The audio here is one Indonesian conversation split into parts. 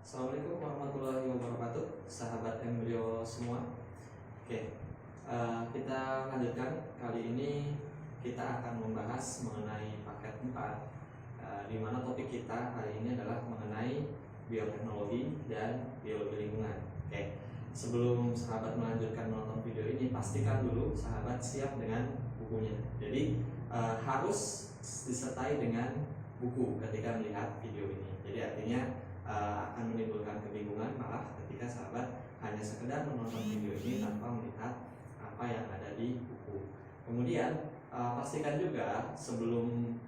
Assalamualaikum warahmatullahi wabarakatuh, sahabat embrio semua. Oke, kita lanjutkan. Kali ini kita akan membahas mengenai paket 4, di mana topik kita hari ini adalah mengenai bioteknologi dan biologi lingkungan. Oke, sebelum sahabat melanjutkan menonton video ini, pastikan dulu sahabat siap dengan bukunya. Jadi harus disertai dengan buku ketika melihat video ini. Jadi artinya akan menimbulkan kebingungan malah ketika sahabat hanya sekedar menonton video ini tanpa melihat apa yang ada di buku. Kemudian pastikan juga sebelum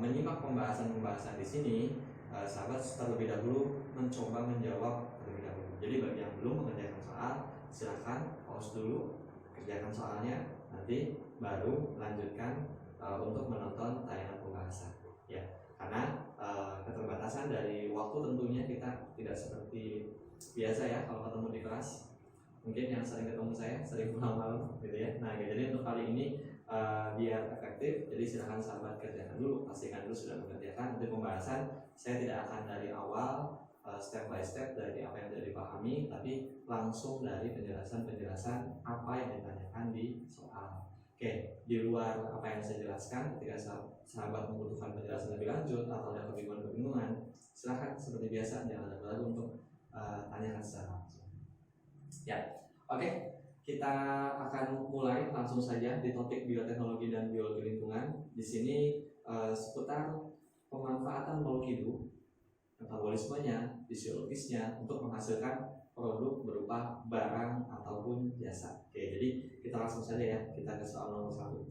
menyimak pembahasan di sini, sahabat terlebih dahulu mencoba menjawab terlebih dahulu. Jadi bagi yang belum mengerjakan soal, silahkan pause dulu, kerjakan soalnya, nanti baru lanjutkan untuk menonton tayangan pembahasan. Ya, karena keterbatasan dari waktu tentunya kita tidak seperti biasa ya kalau ketemu di kelas. Mungkin yang sering ketemu saya sering pulang malam gitu ya. Nah, jadi untuk kali ini biar efektif, jadi silakan sahabat kerjakan dulu, pastikan dulu sudah mengerjakan. Untuk pembahasan saya tidak akan dari awal step by step dari apa yang sudah dipahami, tapi langsung dari penjelasan apa yang ditanyakan di soal. Oke, di luar apa yang saya jelaskan, ketika sahabat membutuhkan penjelasan lebih lanjut atau ada kebingungan, silahkan seperti biasa jangan ragu untuk tanyakan secara langsung. Ya, oke, kita akan mulai langsung saja di topik bioteknologi dan biologi lingkungan. Di sini seputar pemanfaatan makhluk hidup, metabolismenya, fisiologisnya untuk menghasilkan produk berupa barang ataupun jasa. Oke, jadi kita langsung saja ya, kita ke soal nomor 1.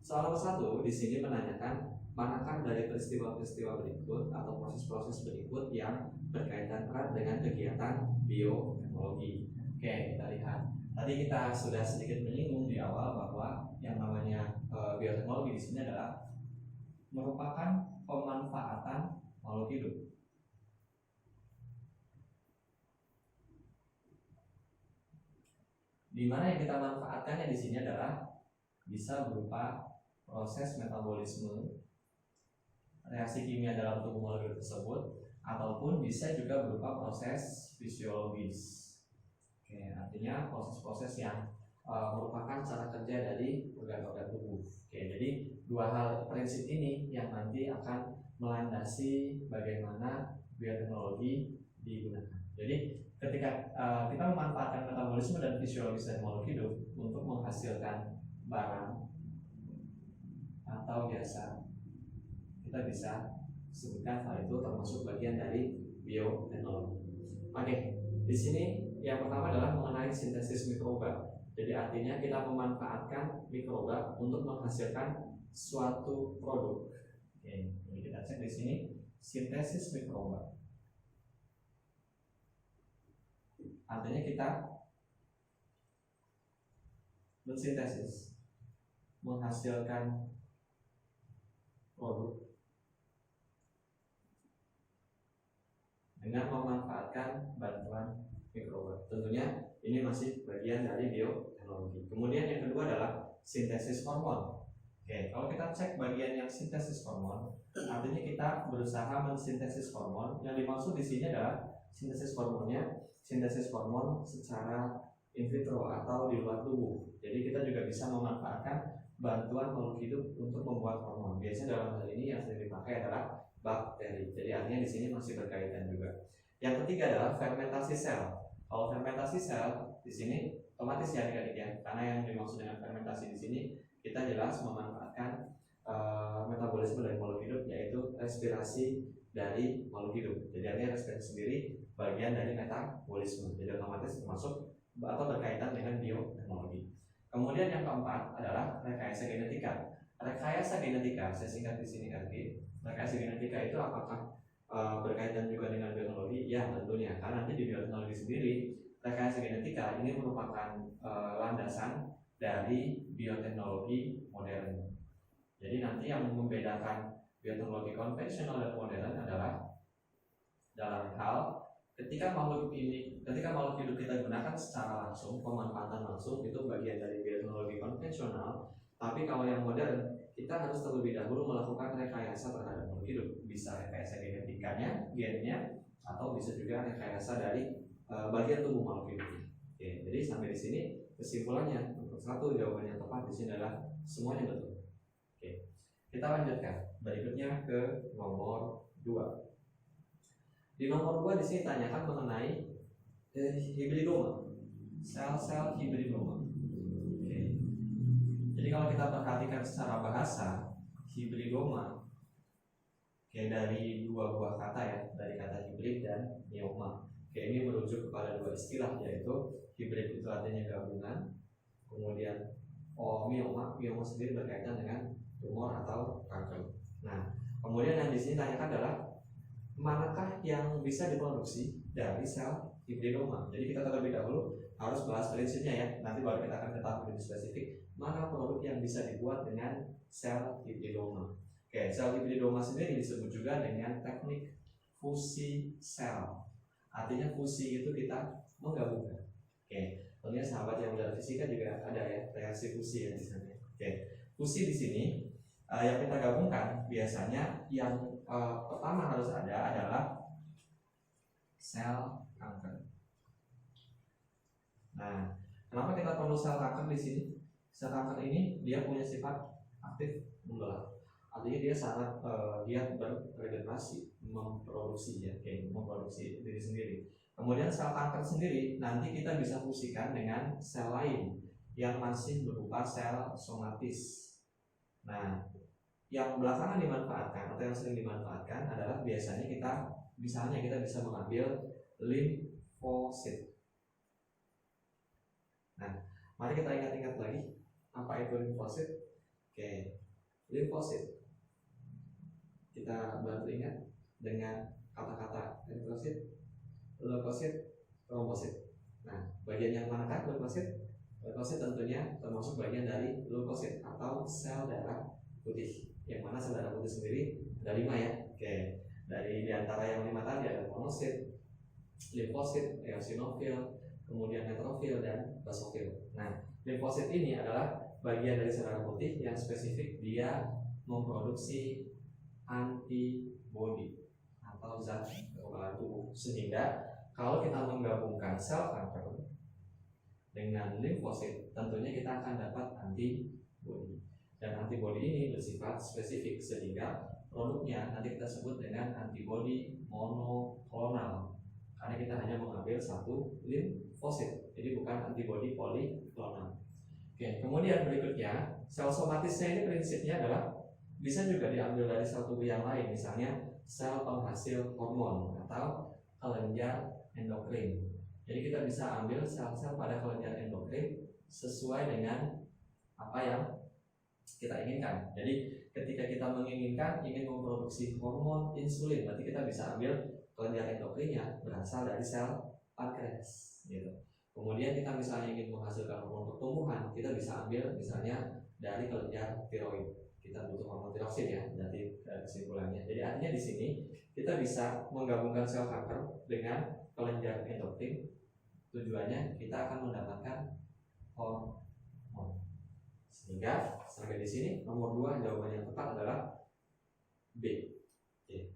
Soal nomor 1 di sini menanyakan manakah dari peristiwa-peristiwa berikut atau proses-proses berikut yang berkaitan erat dengan kegiatan bioteknologi. Oke, kita lihat. Tadi kita sudah sedikit menyinggung di awal bahwa yang namanya bioteknologi di sini adalah merupakan pemanfaatan makhluk hidup. Di mana yang kita manfaatkannya di sini adalah bisa berupa proses metabolisme, reaksi kimia dalam tubuh molekul tersebut, ataupun bisa juga berupa proses fisiologis. Oke, artinya proses-proses yang merupakan cara kerja dari organ-organ tubuh. Oke, jadi dua hal prinsip ini yang nanti akan melandasi bagaimana bioteknologi digunakan. Jadi ketika kita memanfaatkan metabolisme dan fisiologis dari makhluk hidup untuk menghasilkan barang atau jasa, kita bisa sebutkan hal itu termasuk bagian dari bioteknologi. Oke, di sini yang pertama adalah mengenai sintesis mikroba. Jadi artinya kita memanfaatkan mikroba untuk menghasilkan suatu produk. Oke, jadi kita cek di sini sintesis mikroba. Artinya kita mensintesis, menghasilkan produk dengan memanfaatkan bantuan mikroba. Tentunya ini masih bagian dari bioteknologi. Kemudian yang kedua adalah sintesis hormon. Oke, kalau kita cek bagian yang sintesis hormon, artinya kita berusaha mensintesis hormon. Yang dimaksud di sini adalah sintesis hormonnya, sintesis hormon secara in vitro atau di luar tubuh. Jadi kita juga bisa memanfaatkan bantuan makhluk hidup untuk membuat hormon. Biasanya dalam hal ini yang sering dipakai adalah bakteri. Jadi artinya di sini masih berkaitan juga. Yang ketiga adalah fermentasi sel. Kalau fermentasi sel di sini otomatis ya adik-adik ya, karena yang dimaksud dengan fermentasi di sini kita jelas memanfaatkan metabolisme dari makhluk hidup, yaitu respirasi dari makhluk hidup. Jadi artinya respirasi sendiri bagian dari metabolisme. Jadi otomatis termasuk atau berkaitan dengan bioteknologi. Kemudian yang keempat adalah rekayasa genetika. Rekayasa genetika, saya singkat di sini RG. Rekayasa genetika itu apakah berkaitan juga dengan bioteknologi? Ya, tentunya. Karena nanti di bioteknologi sendiri, rekayasa genetika ini merupakan landasan dari bioteknologi modern. Jadi nanti yang membedakan bioteknologi konvensional dan modern adalah dalam hal ketika makhluk hidup kita gunakan secara langsung, pemanfaatan langsung, itu bagian dari bioteknologi konvensional. Tapi kalau yang modern, kita harus terlebih dahulu melakukan rekayasa terhadap makhluk hidup. Bisa rekayasa genetikanya, gennya, atau bisa juga rekayasa dari bagian tubuh makhluk hidup. Oke, jadi sampai di sini kesimpulannya untuk satu jawaban yang tepat di sini adalah semuanya betul. Oke, kita lanjutkan berikutnya ke nomor 2. Di nomor 2 di sini tanyakan mengenai hibridoma, sel-sel hibridoma. Oke. Jadi kalau kita perhatikan secara bahasa, hibridoma dari dua buah kata ya, dari kata hibrid dan mioma. Ini merujuk kepada dua istilah, yaitu hibrid itu artinya gabungan, kemudian mioma sendiri berkaitan dengan tumor atau kanker. Nah, kemudian yang di sini tanyakan adalah manakah yang bisa diproduksi dari sel hibridoma. Jadi kita terlebih dahulu harus bahas prinsipnya ya, nanti baru kita akan ketahui lebih spesifik mana produk yang bisa dibuat dengan sel hibridoma. Oke, sel hibridoma sendiri disebut juga dengan teknik fusi sel. Artinya fusi itu kita menggabungkan. Oke, tentunya sahabat yang belajar fisika juga ada ya reaksi fusi ya di sana. Oke, fusi di sini yang kita gabungkan biasanya yang pertama harus ada adalah sel kanker. Nah, kenapa kita perlu sel kanker di sini? Sel kanker ini dia punya sifat aktif membelah. Artinya dia sangat giat beregenerasi, memproduksi diri sendiri. Kemudian sel kanker sendiri nanti kita bisa fusikan dengan sel lain yang masih berupa sel somatis. Nah, yang belakangan dimanfaatkan atau yang sering dimanfaatkan adalah biasanya kita bisa mengambil limfosit. Nah, mari kita ingat-ingat lagi apa itu limfosit. Oke, limfosit kita bantu ingat dengan kata-kata limfosit, leukosit, trombosit. Nah, bagian yang manakah leukosit? Leukosit tentunya termasuk bagian dari leukosit atau sel darah putih. Yang mana sel darah putih sendiri ada 5 ya. Oke, dari diantara yang 5 tadi ada monosit, limfosit, eosinofil, kemudian neutrofil dan basofil. Nah, limfosit ini adalah bagian dari sel darah putih yang spesifik dia memproduksi antibodi atau zat kekebalan tubuh, sehingga kalau kita menggabungkan sel kanker dengan limfosit tentunya kita akan dapat antibodi, dan antibodi ini bersifat spesifik sehingga produknya nanti kita sebut dengan antibodi monoklonal karena kita hanya mengambil satu limfosit, jadi bukan antibodi poliklonal. Oke, kemudian berikutnya sel somatisnya ini prinsipnya adalah bisa juga diambil dari sel tubuh yang lain, misalnya sel penghasil hormon atau kelenjar endokrin. Jadi kita bisa ambil sel-sel pada kelenjar endokrin sesuai dengan apa yang kita inginkan. Jadi ketika kita ingin memproduksi hormon insulin, berarti kita bisa ambil kelenjar endokrinnya berasal dari sel pankreas gitu. Kemudian kita misalnya ingin menghasilkan hormon pertumbuhan, kita bisa ambil misalnya dari kelenjar tiroid. Kita butuh hormon tiroksin ya, berarti kesimpulannya. Jadi artinya di sini kita bisa menggabungkan sel kanker dengan kelenjar endokrin. Tujuannya kita akan mendapatkan hormon. Sehingga sampai di sini nomor 2 jawaban yang tepat adalah B. Oke.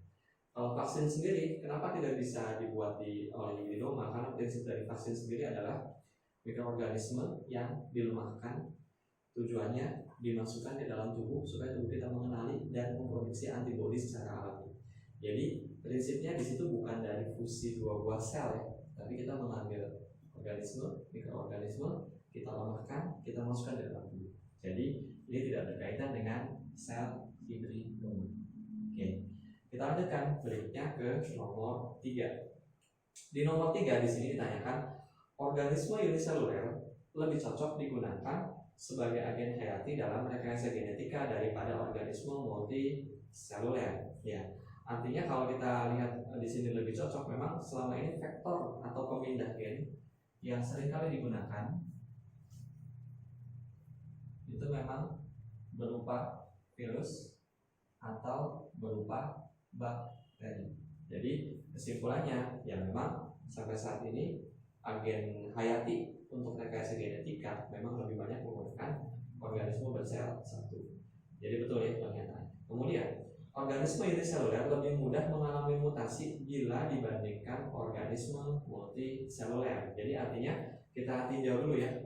Kalau vaksin sendiri, kenapa tidak bisa dibuat oleh hibridoma? Karena prinsip dari vaksin sendiri adalah mikroorganisme yang dilemahkan. Tujuannya dimasukkan ke dalam tubuh supaya tubuh kita mengenali dan memproduksi antibodi secara alami. Jadi prinsipnya di situ bukan dari fusi dua buah sel ya, tapi kita mengambil mikroorganisme, kita lemahkan, kita masukkan ke dalam tubuh. Jadi ini tidak berkaitan dengan sel hibridoma. Oke, kita lanjutkan berikutnya ke nomor 3. Di nomor 3 di sini ditanyakan organisme uniseluler lebih cocok digunakan sebagai agen hayati dalam rekayasa genetika daripada organisme multiseluler. Ya, artinya kalau kita lihat di sini lebih cocok, memang selama ini vektor atau pemindah gen yang seringkali digunakan itu memang berupa virus atau berupa bakteri. Jadi kesimpulannya ya memang sampai saat ini agen hayati untuk rekayasa genetika memang lebih banyak menggunakan organisme bersel satu. Jadi betul ya pernyataan. Kemudian organisme uniseluler lebih mudah mengalami mutasi mutasi bila dibandingkan organisme multiseluler. Jadi artinya kita tinjau dulu ya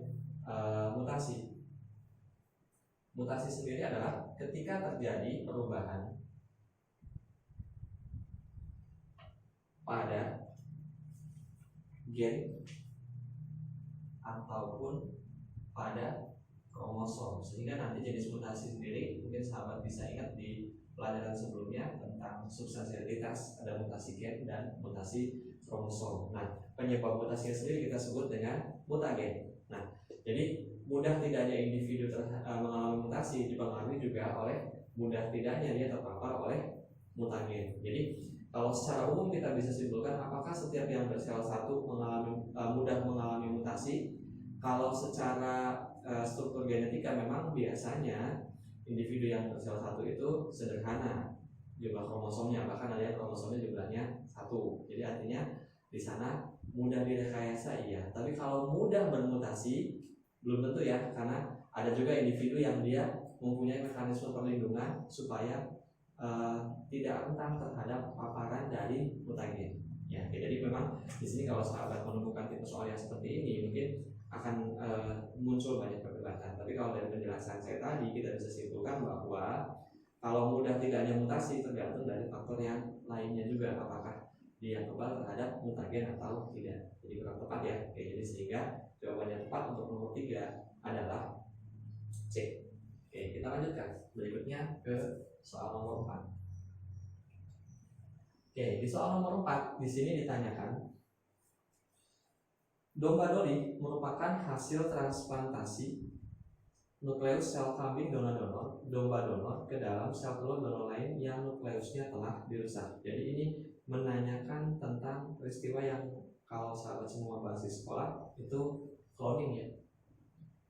mutasi. Mutasi sendiri adalah ketika terjadi perubahan pada gen ataupun pada kromosom, sehingga nanti jenis mutasi sendiri mungkin sahabat bisa ingat di pelajaran sebelumnya tentang substansialitas, ada mutasi gen dan mutasi kromosom. Nah, penyebab mutasinya sendiri kita sebut dengan mutagen. Nah, jadi mudah tidaknya individu mengalami mutasi dipengaruhi juga oleh mudah tidaknya dia terpapar oleh mutagen. Jadi kalau secara umum kita bisa simpulkan apakah setiap yang bersel satu mudah mengalami mutasi. Kalau secara struktur genetika memang biasanya individu yang bersel satu itu sederhana jumlah kromosomnya, bahkan ada yang kromosomnya jumlahnya 1. Jadi artinya di sana mudah direkayasa iya. Tapi kalau mudah bermutasi belum tentu ya, karena ada juga individu yang dia mempunyai mekanisme perlindungan supaya tidak rentan terhadap paparan dari mutagen. Ya, jadi memang di sini kalau sahabat menemukan tipe soal yang seperti ini mungkin akan muncul banyak perdebatan. Tapi kalau dari penjelasan saya tadi kita bisa simpulkan bahwa kalau mudah tidaknya mutasi tergantung dari faktor yang lainnya juga, apakah dia kebal terhadap mutagen atau tidak. Jadi kurang tepat ya. Oke, jadi sehingga jawaban yang tepat untuk nomor 3 adalah C. Oke, kita lanjutkan berikutnya ke soal nomor 4. Oke, di soal nomor 4 di sini ditanyakan domba doli merupakan hasil transplantasi nukleus sel kambing donor domba donor ke dalam sel telur donor lain yang nukleusnya telah dirusak. Jadi ini menanyakan tentang peristiwa yang kalau sahabat semua bahas di sekolah itu cloning ya.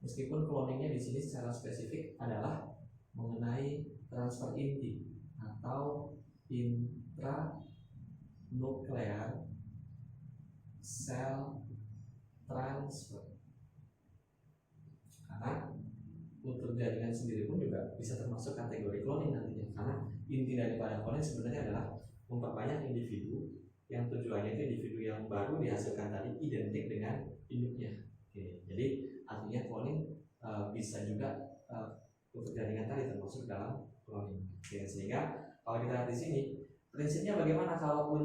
Meskipun cloningnya di sini secara spesifik adalah mengenai transfer inti atau intranuklear cell transfer. Karena kultur jaringan sendiri pun juga bisa termasuk kategori cloning nantinya, karena inti daripada cloning sebenarnya adalah memperbanyak individu yang tujuannya itu individu yang baru dihasilkan tadi identik dengan induknya. Oke, jadi artinya cloning bisa juga kultur jaringan tadi termasuk dalam cloning. Oke, sehingga kalau kita lihat di sini prinsipnya bagaimana kalau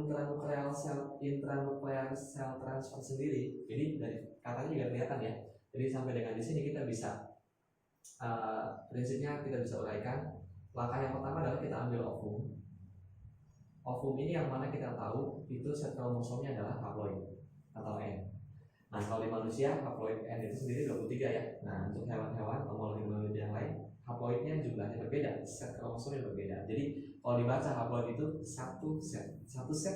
intranuklear cell transfer sendiri. Jadi dari katanya juga kelihatan ya. Jadi sampai dengan di sini kita bisa prinsipnya kita bisa uraikan. Langkah yang pertama adalah kita ambil ovum. Ovum ini yang mana kita tahu itu set kromosomnya adalah haploid atau N. Nah, kalau di manusia haploid N itu sendiri 23 ya. Nah, untuk hewan-hewan homolog yang lain haploidnya jumlahnya berbeda, set kromosomnya berbeda. Jadi kalau dibaca haploid itu satu set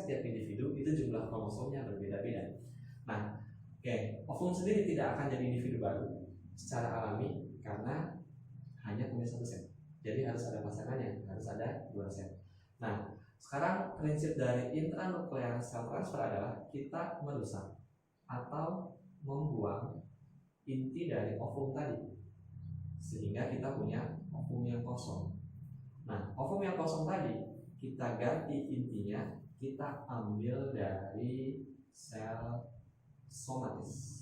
tiap individu itu jumlah kromosomnya berbeda-beda. Nah, ovum sendiri tidak akan jadi individu baru secara alami karena hanya punya satu set. Jadi harus ada pasangannya, harus ada 2 set. Nah, sekarang prinsip dari intranuklear cell transfer adalah kita merusak atau membuang inti dari ovum tadi, sehingga kita punya ovum yang kosong. Nah, ovum yang kosong tadi kita ganti intinya, kita ambil dari sel somatis.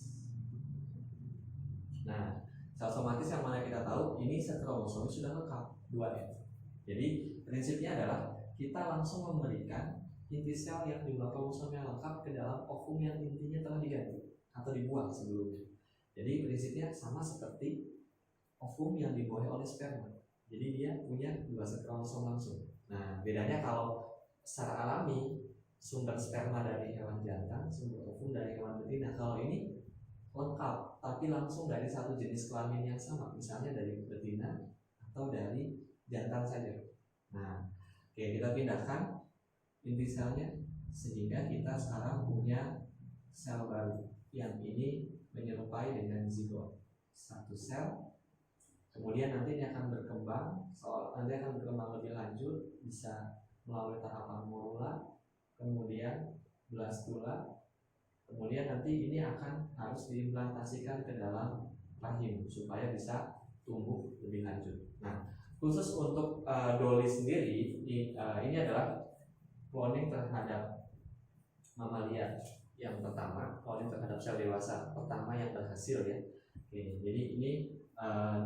Nah, sel somatis yang mana kita tahu ini set kromosom sudah lengkap 2F. Jadi prinsipnya adalah kita langsung memberikan inti sel yang jumlah kromosomnya lengkap ke dalam ovum yang intinya telah diganti atau dibuang sebelumnya. Jadi prinsipnya sama seperti ovum yang dibuahi oleh sperma. Jadi dia punya 2 set kromosom langsung. Nah, bedanya kalau secara alami sumber sperma dari hewan jantan, sumber ovum dari hewan betina. Kalau ini lengkap, tapi langsung dari satu jenis kelamin yang sama, misalnya dari betina atau dari jantan saja. Nah, kita pindahkan inti selnya sehingga kita sekarang punya sel baru yang ini menyerupai dengan zigot. Satu sel. Kemudian nanti ini akan berkembang, lebih lanjut, bisa melalui tahapan morula, kemudian blastula, kemudian nanti ini akan harus diimplantasikan ke dalam rahim supaya bisa tumbuh lebih lanjut. Nah, khusus untuk doli sendiri, ini adalah cloning terhadap mamalia yang pertama, cloning terhadap sel dewasa pertama yang berhasil ya. Oke, jadi ini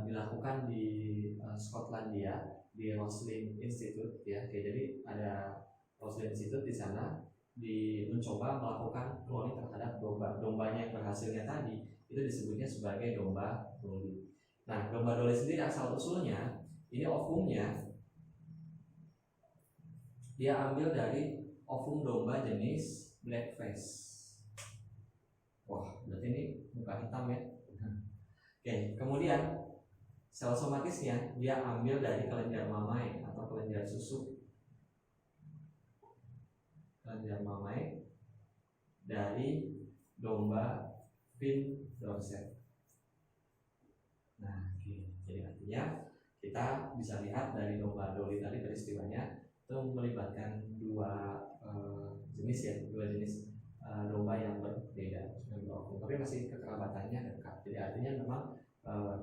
dilakukan di Skotlandia di Roslin Institute ya. Oke, jadi ada Roslin Institute di sana mencoba melakukan cloning terhadap domba. Dombanya yang berhasilnya tadi itu disebutnya sebagai domba Dolly. Nah, domba Dolly sendiri asal usulnya ini ovumnya dia ambil dari ovum domba jenis blackface. Wah, berarti ini muka hitam ya. Oke, kemudian sel somatisnya dia ambil dari kelenjar mamai atau kelenjar susu. Kelenjar mamai dari domba Pin Dorset. Nah, oke. Jadi artinya kita bisa lihat dari domba Dolly tadi peristiwanya itu melibatkan dua jenis domba yang berbeda, tapi masih kekerabatannya dekat. Jadi artinya memang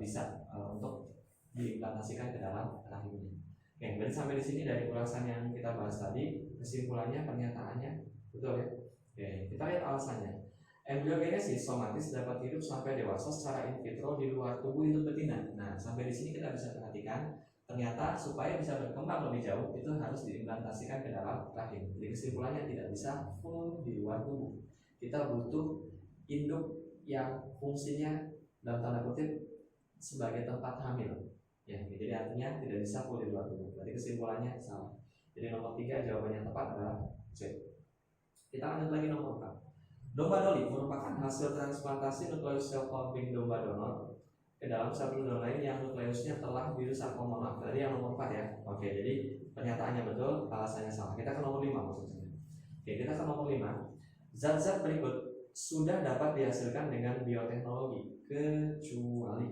bisa untuk diimplantasikan ke dalam rahimnya. Oke, berarti sampai di sini dari ulasan yang kita bahas tadi, kesimpulannya pernyataannya betul ya. Oke, kita lihat alasannya. Embryogenesis somatis dapat hidup sampai dewasa secara in vitro di luar tubuh induk betina. Nah, sampai di sini kita bisa perhatikan ternyata supaya bisa berkembang lebih jauh itu harus diimplantasikan ke dalam rahim. Jadi kesimpulannya tidak bisa full di luar tubuh. Kita butuh induk yang fungsinya dalam tanda kutip sebagai tempat hamil. Ya, jadi artinya tidak bisa full di luar tubuh. Berarti kesimpulannya salah. Jadi nomor 3 jawabannya tepat adalah C. Kita lanjut lagi nomor 4. Domba Dolly merupakan hasil transplantasi nukleus sel cloning domba donor ke dalam satu donor lain yang nukleusnya telah dirusak. Mohon tadi yang nomor 4 ya. Oke, jadi pernyataannya betul, alasannya salah. Kita ke nomor 5 maksudnya. Oke, kita ke nomor 5. Zat-zat berikut sudah dapat dihasilkan dengan bioteknologi kecuali.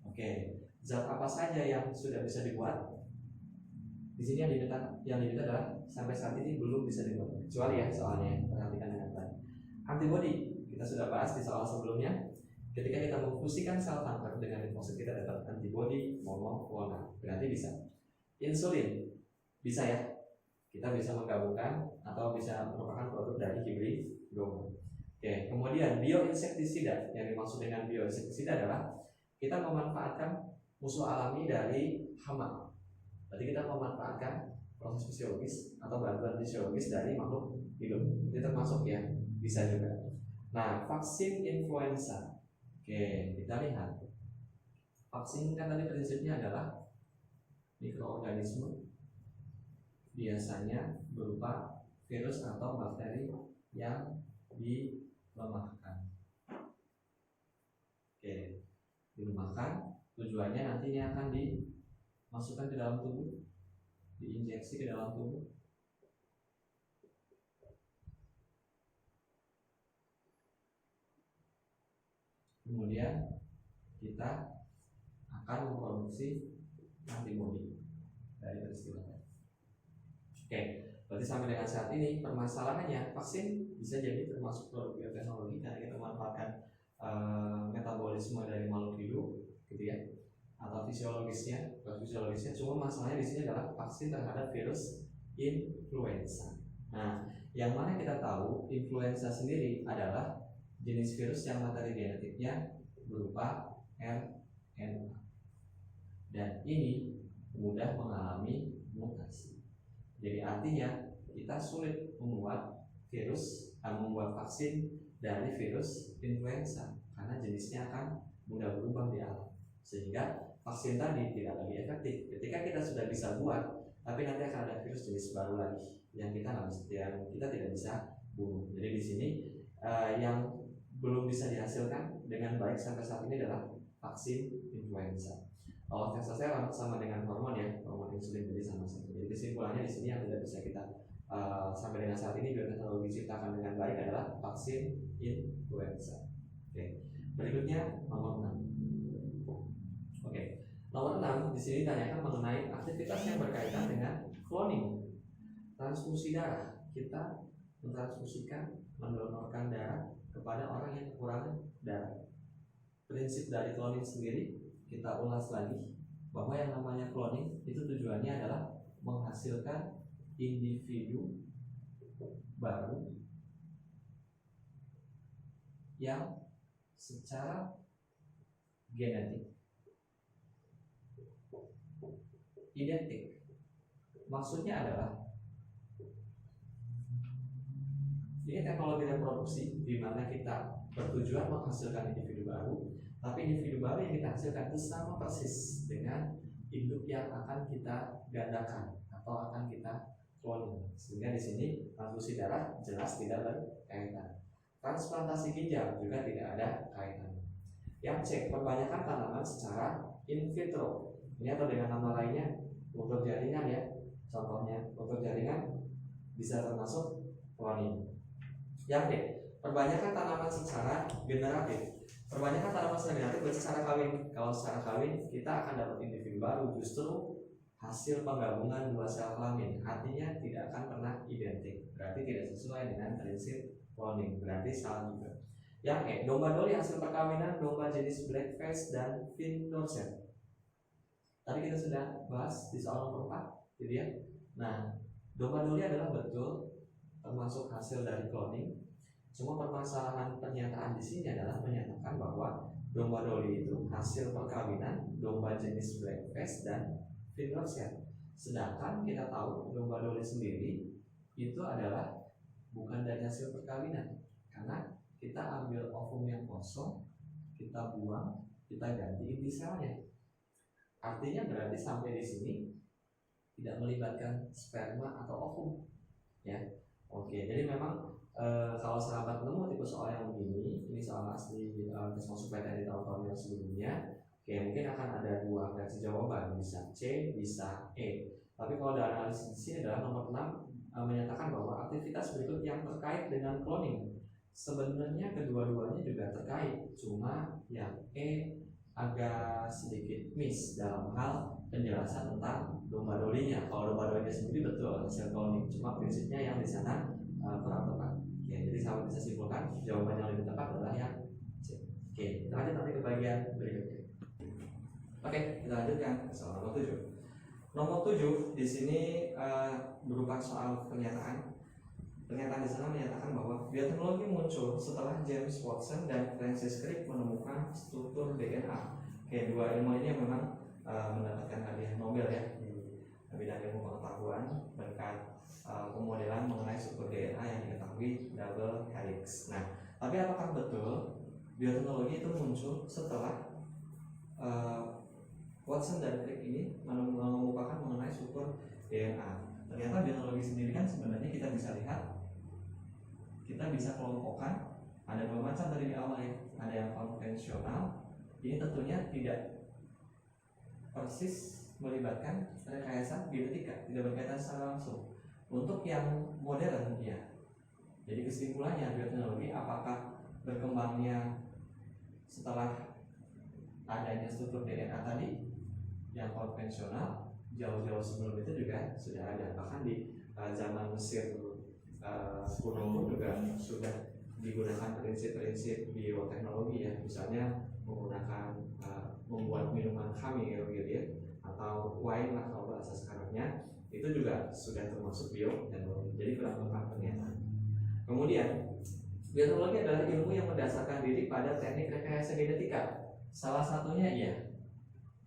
Oke, zat apa saja yang sudah bisa dibuat? Di sini yang diminta adalah sampai saat ini belum bisa dibuat. Kecuali ya soalnya, perhatikan dengan baik. Antibody kita sudah bahas di soal sebelumnya. Ketika kita memfusikan sel kanker dengan limfosit kita dapat antibody monoklonal, berarti bisa. Insulin bisa ya, kita bisa menggabungkan atau bisa merupakan produk dari hibridoma. Oke, kemudian bioinsektisida, yang dimaksud dengan bioinsektisida adalah kita memanfaatkan musuh alami dari hama. Berarti kita memanfaatkan proses fisiologis atau bantuan fisiologis dari makhluk hidup. Itu termasuk ya, bisa juga. Nah, vaksin influenza. Oke, kita lihat. Vaksin kan tadi prinsipnya adalah mikroorganisme, biasanya berupa virus atau bakteri yang dilemahkan. Oke, dilemahkan. Tujuannya nantinya akan dimasukkan ke dalam tubuh, diinjeksi ke dalam tubuh. Kemudian kita akan memproduksi antibodi dari peristiwa. Oke, berarti sampai dengan saat ini permasalahannya vaksin bisa jadi termasuk produk bioteknologi karena kita memanfaatkan metabolisme dari makhluk hidup, gitu ya, atau fisiologisnya. Cuma masalahnya di sini adalah vaksin terhadap virus influenza. Nah, yang mana kita tahu influenza sendiri adalah jenis virus yang materi genetiknya berupa RNA dan ini mudah mengalami mutasi. Jadi artinya kita sulit membuat vaksin dari virus influenza karena jenisnya akan mudah berubah di alam, sehingga vaksin tadi tidak lagi efektif. Ketika kita sudah bisa buat, tapi nanti akan ada virus jenis baru lagi yang kita tidak bisa bunuh. Jadi di sini yang belum bisa dihasilkan dengan baik sampai saat ini adalah vaksin influenza. Kalau testosteron sama dengan hormon ya, hormon insulin, jadi sama saja. Jadi kesimpulannya di sini yang tidak bisa kita sampai dengan saat ini bioteknologi ciptakan dengan baik adalah vaksin influenza. Oke. Berikutnya nomor 6. Oke. Nomor 6 di sini tanyakan mengenai aktivitas yang berkaitan dengan cloning. Transfusi darah, kita mentransfusikan, mendonorkan darah kepada orang yang kekurangan darah. Prinsip dari cloning sendiri kita ulas lagi bahwa yang namanya cloning itu tujuannya adalah menghasilkan individu baru yang secara genetik identik. Maksudnya adalah ini teknologi reproduksi di mana kita bertujuan menghasilkan individu baru, tapi individu baru yang kita hasilkan itu sama persis dengan induk yang akan kita gandakan atau akan kita cloning. Sehingga di sini transfusi darah jelas tidak berkaitan. Transplantasi ginjal juga tidak ada kaitan. Yang C, perbanyakan tanaman secara in vitro. Ini atau dengan nama lainnya kultur jaringan ya. Contohnya kultur jaringan bisa termasuk cloning. Yang D, perbanyakan tanaman secara generatif. Perbanyakan tanaman secara generatif berarti secara kawin. Kalau secara kawin kita akan dapat individu baru justru hasil penggabungan dua sel kelamin. Artinya tidak akan pernah identik. Berarti tidak sesuai dengan prinsip cloning. Berarti salah juga. Yang E, domba doli hasil perkawinan domba jenis blackface dan Finn Dorset. Tadi kita sudah bahas di soal nomor 4, gitu ya. Nah, domba doli adalah betul termasuk hasil dari cloning. Cuma permasalahan pernyataan di sini adalah menyatakan bahwa domba doli itu hasil perkawinan domba jenis blackface dan Finn Dorset. Sedangkan kita tahu domba doli sendiri itu adalah bukan dari hasil perkawinan, karena kita ambil ovum yang kosong, kita buang, kita ganti inti selnya. Artinya berarti sampai di sini tidak melibatkan sperma atau ovum, ya. Oke, jadi memang kalau sahabat nemu tipe soal yang begini, ini soal asli tes masuk PTN di tahun-tahun yang sebelumnya, oke, mungkin akan ada dua versi jawaban, bisa C, bisa E. Tapi kalau ada analisis di sini adalah nomor 6 menyatakan bahwa aktivitas berikut yang terkait dengan cloning. Sebenarnya kedua-duanya juga terkait, cuma yang E agak sedikit miss dalam hal penjelasan tentang domba dolinya. Kalau domba dolinya sendiri betul hasil cloning, cuma prinsipnya yang di sana kurang tepat. Oke, jadi sahabat bisa simpulkan jawaban yang lebih tepat adalah yang C. Oke, kita lanjut nanti ke bagian berikutnya. Oke, kita lanjutkan ke soal nomor 7. Nomor 7 di sini berupa soal pernyataan. Pernyataan di sana menyatakan bahwa bioteknologi muncul setelah James Watson dan Francis Crick menemukan struktur DNA. Oke, dua ilmu ini yang memang mendapatkan hadiah Nobel ya di bidang ilmu pengetahuan berkat pemodelan mengenai struktur DNA yang diketahui double helix. Nah, tapi apakah betul bioteknologi itu muncul setelah Watson dan Crick ini mengemukakan mengenai struktur DNA? Ternyata bioteknologi sendiri kan sebenarnya kita bisa lihat, kita bisa kelompokkan ada dua macam dari di awal ya. Ada yang konvensional, ini tentunya tidak persis melibatkan rekayasa genetika, tidak berkaitan secara langsung. Untuk yang modern ya, jadi kesimpulannya bioteknologi apakah berkembangnya setelah adanya struktur DNA tadi yang konvensional, jauh-jauh sebelum itu juga sudah ada. Bahkan di zaman Mesir kuno juga sudah digunakan prinsip-prinsip bioteknologi ya, misalnya menggunakan membuat minuman khamir gitu ya, atau wine lah kalau bahasa sekarangnya, itu juga sudah termasuk bioteknologi. Jadi kurang tepat pernyataan. Kemudian bioteknologi adalah ilmu yang mendasarkan diri pada teknik rekayasa genetika. Salah satunya iya,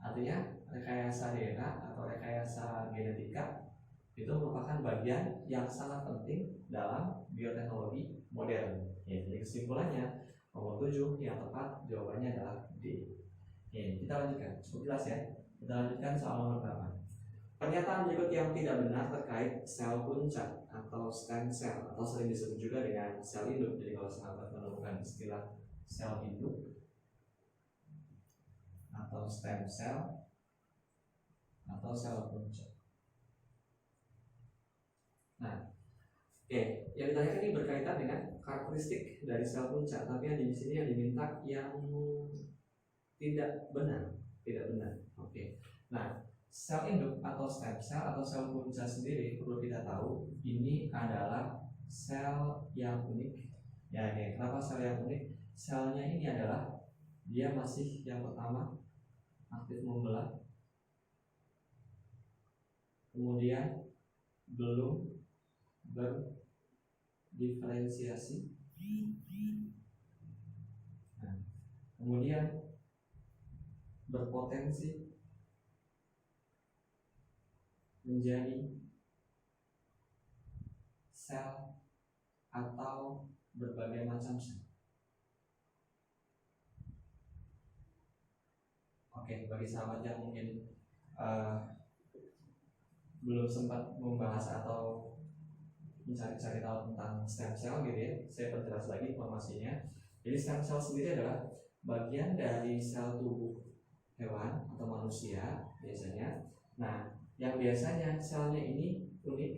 artinya rekayasa DNA atau rekayasa genetika itu merupakan bagian yang sangat penting dalam bioteknologi modern. Ya, jadi kesimpulannya nomor 7 yang tepat jawabannya adalah D. Oke, kita lanjutkan. Cukup jelas ya. Kita lanjutkan soal nomor 8. Pernyataan berikut yang tidak benar terkait sel puncak atau stem cell atau sering disebut juga dengan sel induk. Jadi kalau sahabat menemukan istilah sel induk atau stem cell atau sel puncak. Nah, oke, yang ditanyakan ini berkaitan dengan karakteristik dari sel puncak, tapi yang di sini yang diminta yang tidak benar, tidak benar. Oke. Nah, sel induk atau stem cell atau sel puncak sendiri perlu kita tahu ini adalah sel yang unik. Ya, ini kenapa sel yang unik? Selnya ini adalah dia masih yang pertama aktif membelah, kemudian belum diferensiasi. Nah, kemudian berpotensi menjadi sel atau berbagai macam sel. Oke, bagi sahabat yang mungkin belum sempat membahas atau mencari-cari tahu tentang stem cell gitu ya, saya perjelas lagi informasinya. Jadi stem cell sendiri adalah bagian dari sel tubuh hewan atau manusia biasanya. Nah, yang biasanya selnya ini unik,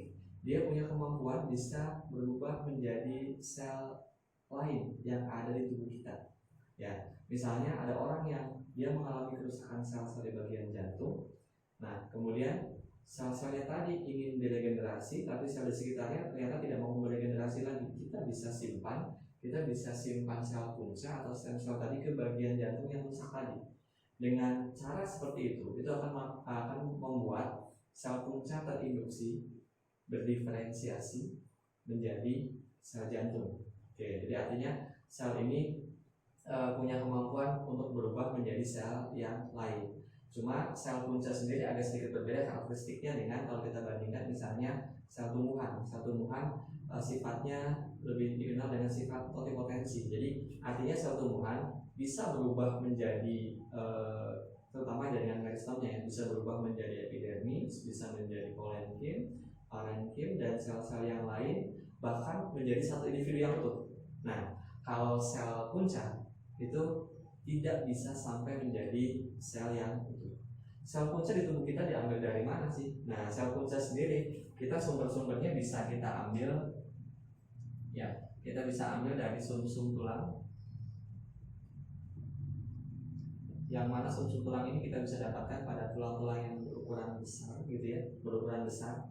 dia punya kemampuan bisa berubah menjadi sel lain yang ada di tubuh kita. Ya, misalnya ada orang yang dia mengalami kerusakan sel-sel di bagian jantung. Nah, kemudian sel-selnya tadi ingin diregenerasi, tapi sel di sekitarnya ternyata tidak mau meregenerasi lagi. Kita bisa simpan sel punca atau stem cell tadi ke bagian jantung yang rusak tadi. Dengan cara seperti itu akan membuat sel punca terinduksi berdiferensiasi menjadi sel jantung. Oke, jadi artinya sel ini punya kemampuan untuk berubah menjadi sel yang lain. Cuma sel punca sendiri agak sedikit berbeda karakteristiknya dengan kalau kita bandingkan misalnya sel tumbuhan. Sel tumbuhan sifatnya lebih dikenal dengan sifat totipotensi. Jadi artinya sel tumbuhan bisa berubah menjadi terutama jaringan meristemnya ya, bisa berubah menjadi epidermis, bisa menjadi kolenkim, parenkim, dan sel-sel yang lain, bahkan menjadi satu individu yang utuh. Nah, kalau sel punca itu tidak bisa sampai menjadi sel yang utuh. Sel punca di tubuh kita diambil dari mana sih? Nah, sel punca sendiri kita sumber-sumbernya bisa kita ambil ya, kita bisa ambil dari sum-sum tulang. Yang mana sum-sum tulang ini kita bisa dapatkan pada tulang-tulang yang berukuran besar gitu ya, berukuran besar.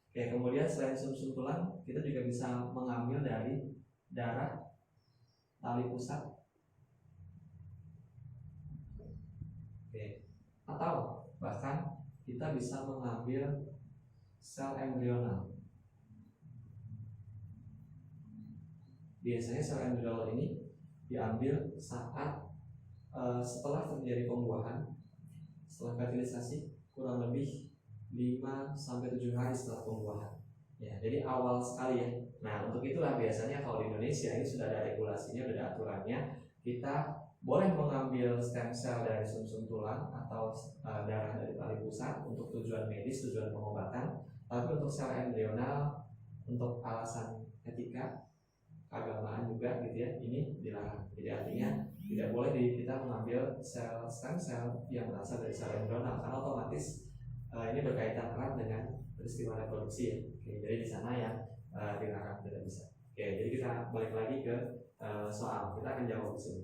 Oke, kemudian selain sum-sum tulang, kita juga bisa mengambil dari darah, tali pusat. Oke. Atau bahkan kita bisa mengambil sel embrional. Biasanya sel embrional ini diambil saat setelah terjadi pembuahan, setelah fertilisasi kurang lebih 5-7 hari setelah pembuahan. Ya, jadi awal sekali ya. Nah, untuk itulah biasanya kalau di Indonesia ini sudah ada regulasinya, sudah ada aturannya. Kita boleh mengambil stem cell dari sum-sum tulang atau darah dari tali pusat untuk tujuan medis, tujuan pengobatan. Tapi untuk sel embrional untuk alasan etika, keagamaan juga gitu ya, ini dilarang. Jadi artinya tidak boleh kita mengambil sel stem cell yang berasal dari sel embrional karena otomatis ini berkaitan erat dengan peristiwa reproduksi ya. Oke, jadi di sana yang dilarang, tidak bisa. Oke, jadi kita balik lagi ke soal. Kita akan jawab di sini.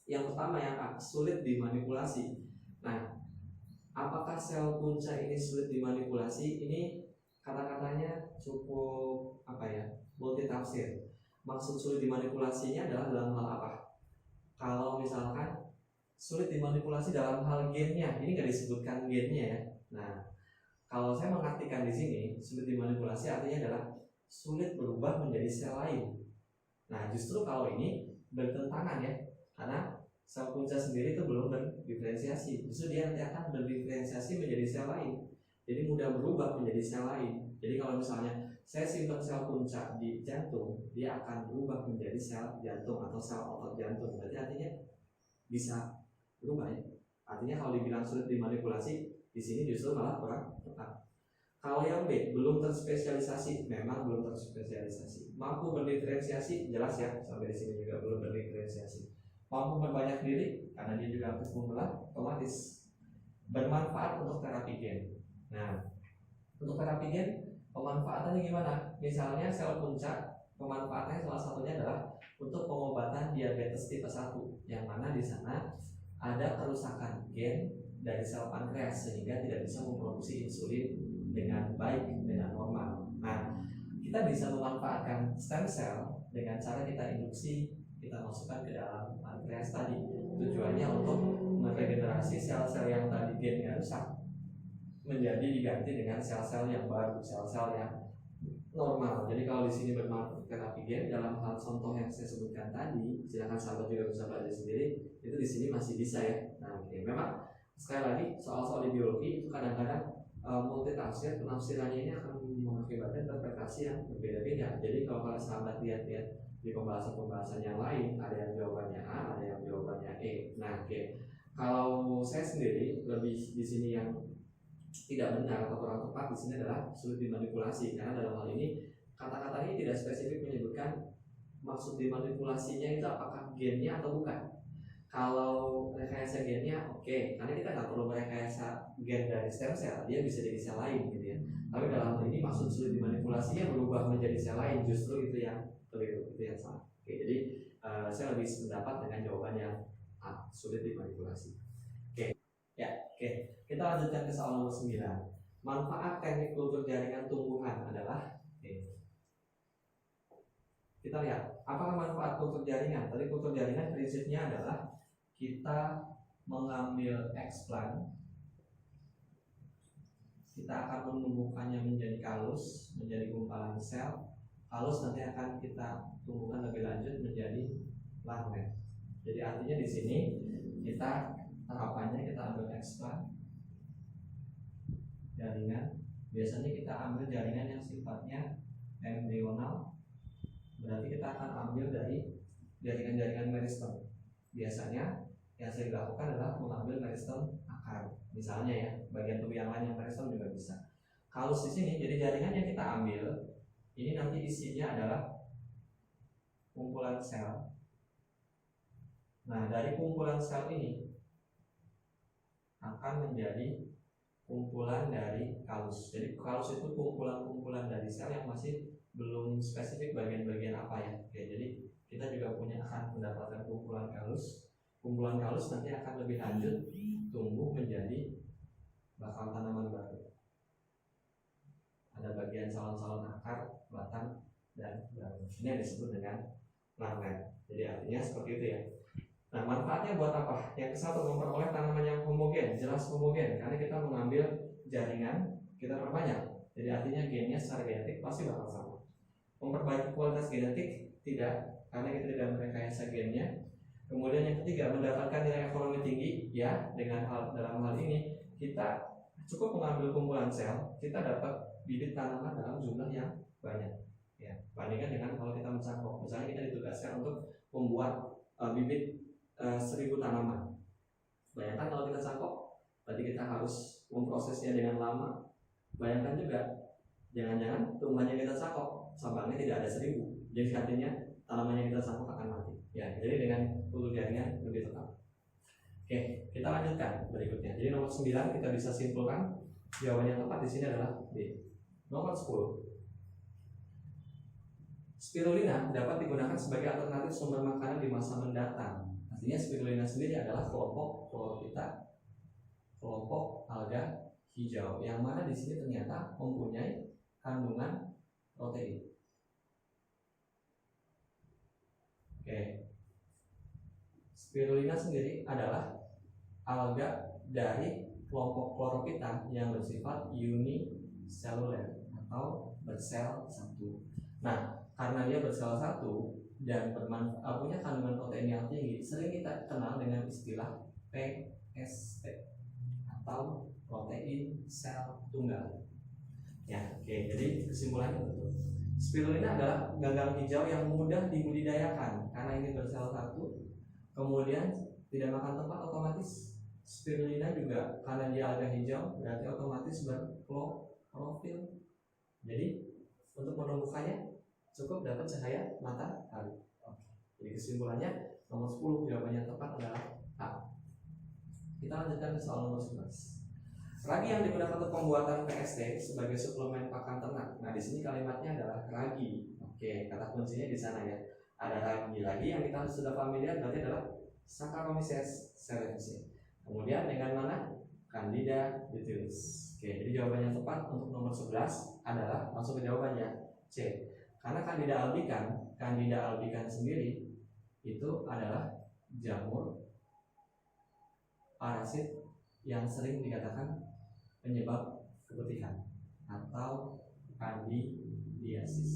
Yang pertama yang sulit dimanipulasi. Nah, apakah sel punca ini sulit dimanipulasi? Ini kata-katanya cukup multitafsir. Maksud sulit dimanipulasinya adalah dalam hal apa? Kalau misalkan sulit dimanipulasi dalam hal gennya, ini nggak disebutkan gennya ya. Nah, kalau saya mengartikan di sini sulit dimanipulasi artinya adalah sulit berubah menjadi sel lain. Nah, justru kalau ini bertentangan ya, karena sel punca sendiri itu belum berdiferensiasi. Justru dia nanti akan berdiferensiasi menjadi sel lain. Jadi mudah berubah menjadi sel lain. Jadi kalau misalnya saya simpan sel punca di jantung, dia akan berubah menjadi sel jantung atau sel otot jantung. Berarti artinya bisa berubah ya. Artinya kalau dibilang sulit dimanipulasi, di sini justru malah kurang tepat. Kalau yang B belum terspesialisasi, memang belum terspesialisasi. Mampu berdiferensiasi, jelas ya, sampai di sini juga belum berdiferensiasi. Mampu berbanyak diri, karena dia juga aktif membelah, otomatis. Bermanfaat untuk terapi gen. Nah, untuk terapi gen pemanfaatannya gimana? Misalnya sel punca, pemanfaatannya salah satunya adalah untuk pengobatan diabetes tipe 1, yang mana di sana ada kerusakan gen dari sel pankreas sehingga tidak bisa memproduksi insulin dengan baik, dengan normal. Nah, kita bisa memanfaatkan stem cell dengan cara kita induksi, kita masukkan ke dalam pankreas tadi. Tujuannya untuk meregenerasi sel-sel yang tadi gennya rusak menjadi diganti dengan sel-sel yang baru, sel-sel yang normal. Jadi kalau di sini bermarker gen dalam hal contoh yang saya sebutkan tadi, silakan sahabat juga bisa belajar sendiri. Itu di sini masih bisa ya. Nah, memang sekali lagi soal-soal di biologi itu kadang-kadang multi tafsir, penafsirannya ini akan mengakibatkan interpretasi yang berbeda-beda. Jadi kalau sahabat lihat-lihat di pembahasan-pembahasan yang lain, ada yang jawabannya A, ada yang jawabannya E. Nah, kalau saya sendiri lebih di sini yang tidak benar atau kurang tepat di sini adalah sulit dimanipulasi, karena dalam hal ini kata-kata ini tidak spesifik menyebutkan maksud dimanipulasinya itu apakah gennya atau bukan. Kalau rekayasa gennya oke, karena kita nggak perlu merekayasa gen dari stem cell, dia bisa jadi sel lain gitu ya. Tapi dalam hal ini maksud sulit dimanipulasinya berubah menjadi sel lain, justru itu yang keliru, itu yang salah. Oke, jadi saya lebih sependapat dengan jawaban yang A, sulit dimanipulasi. Oke, kita lanjutkan ke soal nomor 9. Manfaat teknik kultur jaringan tumbuhan adalah kita lihat, apakah manfaat kultur jaringan? Tadi kultur jaringan prinsipnya adalah kita mengambil explant, kita akan menumbuhkannya menjadi kalus, menjadi gumpalan sel. Kalus nanti akan kita tumbuhkan lebih lanjut menjadi larvae. Jadi artinya di sini kita tahapannya kita ambil explant jaringan. Biasanya kita ambil jaringan yang sifatnya embrional, berarti kita akan ambil dari jaringan-jaringan meristem. Biasanya yang saya lakukan adalah mengambil meristem akar, misalnya ya, bagian tubuh yang lain yang meristem juga bisa. Kalus di sini, jadi jaringan yang kita ambil ini nanti isinya adalah kumpulan sel. Nah, dari kumpulan sel ini akan menjadi kumpulan dari kalus. Jadi kalus itu kumpulan-kumpulan dari sel yang masih belum spesifik bagian-bagian apa ya. Oke, jadi kita juga akan mendapatkan kumpulan kalus. Kumpulan kalus nanti akan lebih lanjut tumbuh menjadi bakal tanaman baru. Ada bagian salon-salon akar, batang, dan daun. Ini yang disebut dengan larvae. Jadi artinya seperti itu ya. Nah, manfaatnya buat apa? Yang ke-1, memperoleh tanaman yang homogen, jelas homogen, karena kita mengambil jaringan, kita perbanyak. Jadi artinya gennya secara genetik pasti bakal sama. Memperbaiki kualitas genetik, tidak, karena kita tidak merekayasa gennya. Kemudian yang ketiga, mendapatkan nilai ekonomi tinggi, ya, dalam hal ini kita cukup mengambil kumpulan sel, kita dapat bibit tanaman dalam jumlah yang banyak. Ya, bandingkan dengan kalau kita mencangkok, misalnya kita ditugaskan untuk membuat bibit 1000 tanaman. Bayangkan kalau kita cangkok, berarti kita harus memprosesnya dengan lama. Bayangkan juga, jangan-jangan tumbuhannya kita cangkok, cabangnya tidak ada 1000. Jadi artinya tanamannya kita cangkok akan mati. Ya, jadi dengan kultur jaringan lebih tepat. Oke, kita lanjutkan berikutnya. Jadi nomor 9 kita bisa simpulkan jawaban yang tepat di sini adalah B. Nomor 10. Spirulina dapat digunakan sebagai alternatif sumber makanan di masa mendatang. Artinya spirulina sendiri adalah kelompok Chlorophyta, kelompok alga hijau, yang mana di sini ternyata mempunyai kandungan protein. Oke. Spirulina sendiri adalah alga dari kelompok Chlorophyta yang bersifat uniseluler atau bersel satu. Nah, karena dia bersel satu dan punya kandungan protein yang tinggi, sering kita kenal dengan istilah PST atau protein sel tunggal. Ya, oke. Jadi kesimpulannya betul. Spirulina adalah gagang hijau yang mudah dibudidayakan karena ini bersel satu. Kemudian tidak makan tempat, otomatis spirulina juga karena dia alga hijau berarti otomatis berklorofil. Jadi untuk menumbuhkannya cukup dapat cahaya matahari. Jadi kesimpulannya nomor 10 jawabannya tepat adalah A. Kita lanjutkan ke soal nomor 11. Ragi yang digunakan untuk pembuatan PST sebagai suplemen pakan ternak. Nah, di sini kalimatnya adalah ragi. Oke, kata kuncinya di sana ya. Ada ragi lagi yang kita sudah familiar, berarti adalah Saccharomyces cerevisiae. Kemudian dengan mana? Candida ditylis. Oke, jadi jawaban yang tepat untuk nomor 11 adalah langsung ke jawabannya C. Karena Candida albicans sendiri itu adalah jamur parasit yang sering dikatakan penyebab keputihan atau candidiosis. Diasis.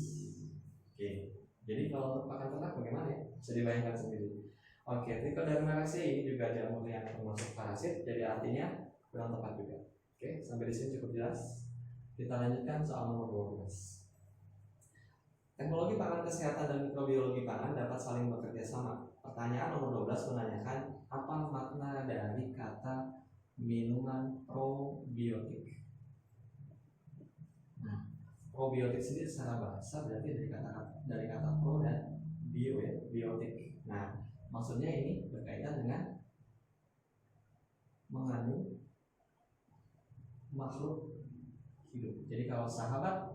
Oke. Jadi kalau untuk pakan ternak bagaimana ya? Bisa dibayangkan sendiri. Oke, Trichodermaraceae ini juga jamur yang termasuk parasit, jadi artinya kurang tepat juga. Oke, sampai di sini cukup jelas. Kita lanjutkan soal nomor 12. Teknologi pangan kesehatan dan mikrobiologi pangan dapat saling bekerja sama. Pertanyaan nomor 12 menanyakan apa makna dari kata minuman probiotik. Nah, probiotik sendiri secara bahasa berarti dari kata pro dan bio ya, biotik. Nah, maksudnya ini berkaitan dengan mengandung makhluk hidup. Jadi kalau sahabat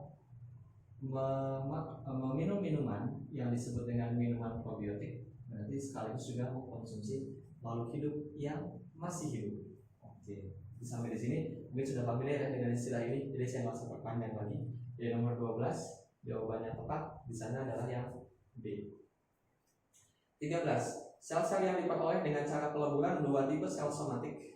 meminum minuman yang disebut dengan minuman probiotik, berarti sekaligus juga mengkonsumsi makhluk hidup yang masih hidup. Oke, sampai di sini mungkin sudah familiar ya dengan istilah ini, jadi saya nggak usah perpanjang lagi. Jadi nomor 12 jawabannya tepat di sana adalah yang B. 13. Sel-sel yang diperoleh dengan cara peleburan dua tipe sel somatik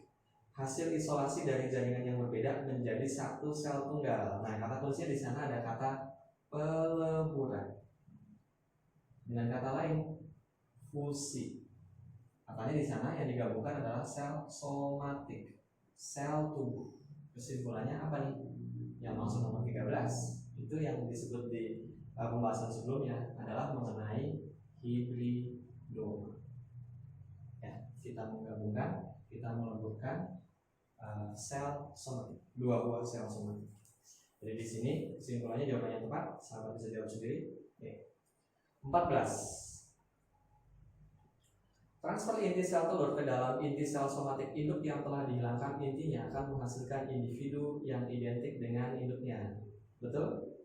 hasil isolasi dari jaringan yang berbeda menjadi satu sel tunggal. Nah, kata kuncinya di sana ada kata peleburan. Dengan kata lain, fusi. Katanya di sana yang digabungkan adalah sel somatik, sel tubuh. Kesimpulannya apa nih? Yang maksud nomor 13 itu yang disebut di pembahasan sebelumnya adalah mengenai hibridoma. Ya, kita menggabungkan, kita meleburkan sel somatik, dua buah sel somatik. Jadi di sini kesimpulannya jawabannya tepat, sahabat bisa jawab sendiri. Oke. 14. Transfer inti sel telur ke dalam inti sel somatik induk yang telah dihilangkan intinya akan menghasilkan individu yang identik dengan induknya. Betul?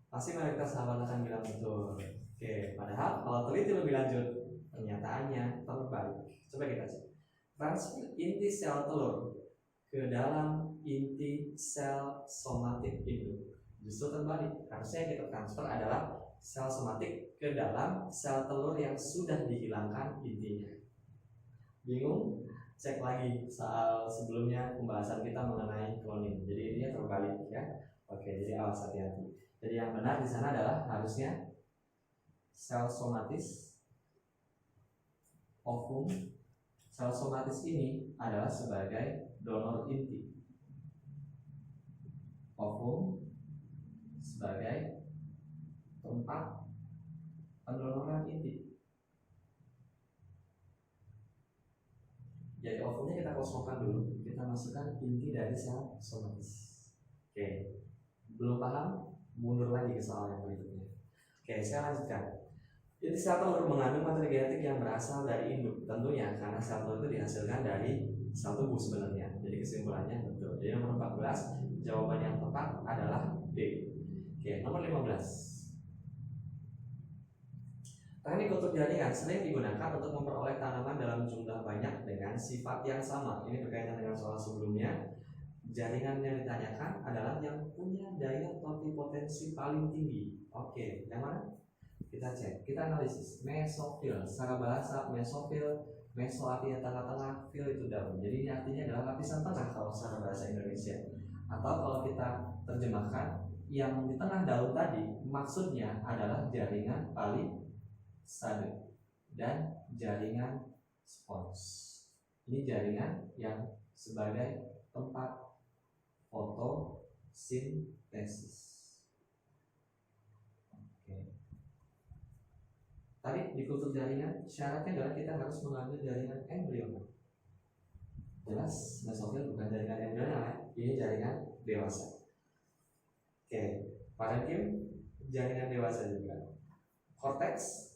Pasti mayoritas sahabat akan bilang betul. Oke, padahal kalau teliti lebih lanjut, pernyataannya terbalik. Coba kita cek. Transfer inti sel telur ke dalam inti sel somatik induk justru terbalik. Harusnya yang kita transfer adalah sel somatik ke dalam sel telur yang sudah dihilangkan intinya. Bingung? Cek lagi soal sebelumnya pembahasan kita mengenai cloning. Jadi ini terbalik ya. Oke, jadi awas hati-hati. Jadi yang benar di sana adalah harusnya sel somatis ovum. Sel somatis ini adalah sebagai donor inti. Ovum sebagai tempat pendonoran inti. Jadi ovumnya kita kosongkan dulu, kita masukkan inti dari sel somatis. Oke, belum paham? Mundur lagi ke soal yang berikutnya. Oke, saya lanjutkan. Inti sel telur mengandung materi genetik yang berasal dari induk, tentunya karena sel telur itu dihasilkan dari sel tubuh sebenarnya. Jadi kesimpulannya betul. Jadi nomor 14 jawaban yang tepat adalah D. Oke, nomor 15. Teknik kultur jaringan sering digunakan untuk memperoleh tanaman dalam jumlah banyak dengan sifat yang sama. Ini berkaitan dengan soal sebelumnya. Jaringan yang ditanyakan adalah yang punya daya totipotensi paling tinggi. Oke, yang mana? Kita cek, kita analisis. Mesofil, secara bahasa mesofil, meso artinya tengah-tengah, fil itu daun. Jadi ini artinya adalah lapisan tengah kalau secara bahasa Indonesia. Atau kalau kita terjemahkan, yang di tengah daun tadi maksudnya adalah jaringan palisade dan jaringan spons. Ini jaringan yang sebagai tempat fotosintesis. Oke. Tadi di kultur jaringan syaratnya adalah kita harus mengambil jaringan embrional. Jelas, mesofil bukan jaringan embrional, ini jaringan dewasa. Oke, parenkim jaringan dewasa juga. Korteks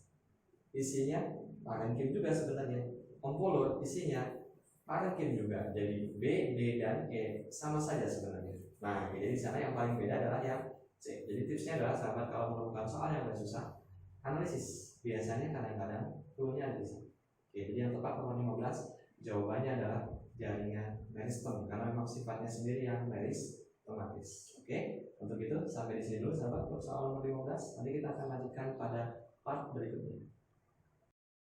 isinya parenkim juga sebenarnya. Ompulur isinya parenkim juga. Jadi B, D, dan E sama saja sebenarnya. Nah, jadi di sana yang paling beda adalah yang C. Jadi tipsnya adalah sahabat kalau menemukan soal yang agak susah, analisis. Biasanya kadang-kadang clue-nya ada di sana. Oke, jadi yang tepat nomor 15 jawabannya adalah jaringan meristem karena memang sifatnya sendiri yang meristematis. Oke, untuk itu sampai di sini dulu sahabat untuk soal nomor 15. Nanti kita akan lanjutkan pada part berikutnya.